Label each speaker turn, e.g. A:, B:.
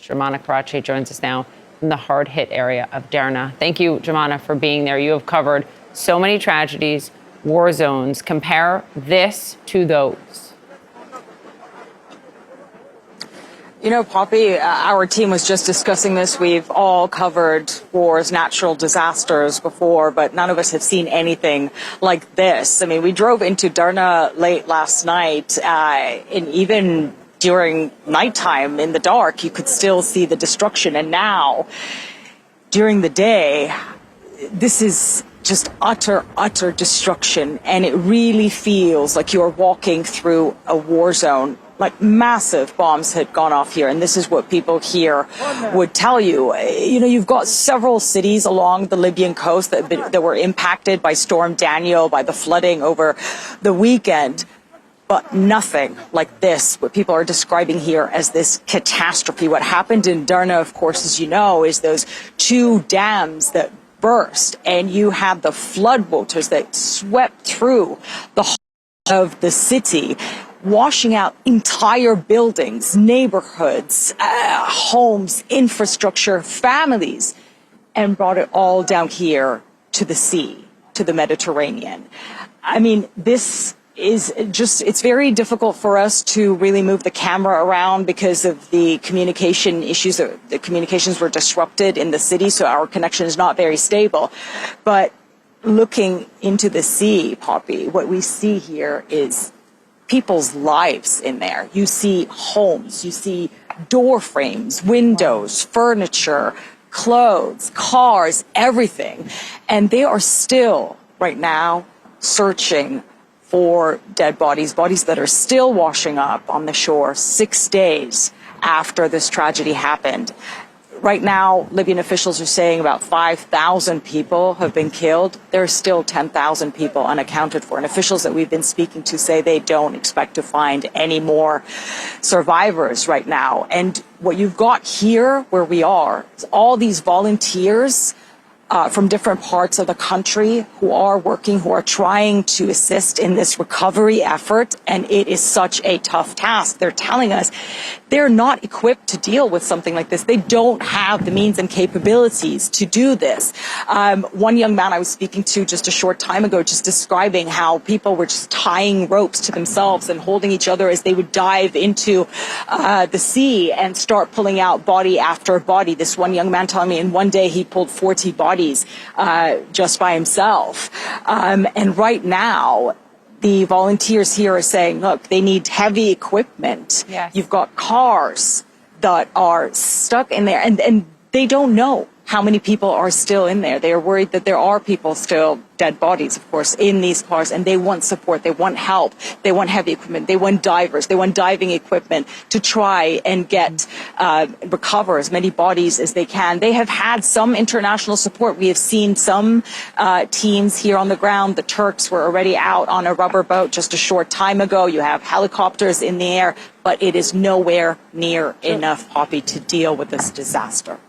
A: Jemana Karachi joins us now from the hard-hit area of Derna. Thank you, Jemana, for being there. You have covered so many tragedies, war zones. Compare this to those.
B: You know, Poppy, our team was just discussing this. We've all covered wars, natural disasters before, but none of us have seen anything like this. I mean, we drove into Darna late last night, and even during nighttime in the dark, you could still see the destruction. And now, during the day, this is just utter destruction. And it really feels like you're walking through a war zone. Like massive bombs had gone off here, and this is what people here would tell you. You know, you've got several cities along the Libyan coast that were impacted by Storm Daniel, by the flooding over the weekend, but nothing like this, what people are describing here as this catastrophe. What happened in Derna, of course, as you know, is those two dams that burst, and you had the floodwaters that swept through the whole of the city, washing out entire buildings, neighborhoods, homes, infrastructure, families, and brought it all down here to the sea, to the Mediterranean. I mean, this is just, it's very difficult for us to really move the camera around because of the communication issues. The communications were disrupted in the city, so our connection is not very stable. But looking into the sea, Poppy, what we see here is people's lives in there. You see homes, you see door frames, windows, furniture, clothes, cars, everything. And they are still, right now, searching for dead bodies, bodies that are still washing up on the shore 6 days after this tragedy happened. Right now, Libyan officials are saying about 5,000 people have been killed. There are still 10,000 people unaccounted for. And officials that we've been speaking to say they don't expect to find any more survivors right now. And what you've got here, where we are, is all these volunteers from different parts of the country who are working, who are trying to assist in this recovery effort. And it is such a tough task. They're telling us they're not equipped to deal with something like this. They don't have the means and capabilities to do this. One young man I was speaking to just a short time ago, just describing how people were just tying ropes to themselves and holding each other as they would dive into the sea and start pulling out body after body. This one young man telling me in one day he pulled 40 bodies just by himself. And right now, the volunteers here are saying, look, they need heavy equipment.
A: Yes.
B: You've got cars that are stuck in there, and they don't know how many people are still in there. They are worried that there are people still, dead bodies, of course, in these cars, and they want support, they want help, they want heavy equipment, they want divers, they want diving equipment to try and get, recover as many bodies as they can. They have had some international support. We have seen some teams here on the ground. The Turks were already out on a rubber boat just a short time ago. You have helicopters in the air, but it is nowhere near enough, Poppy, to deal with this disaster.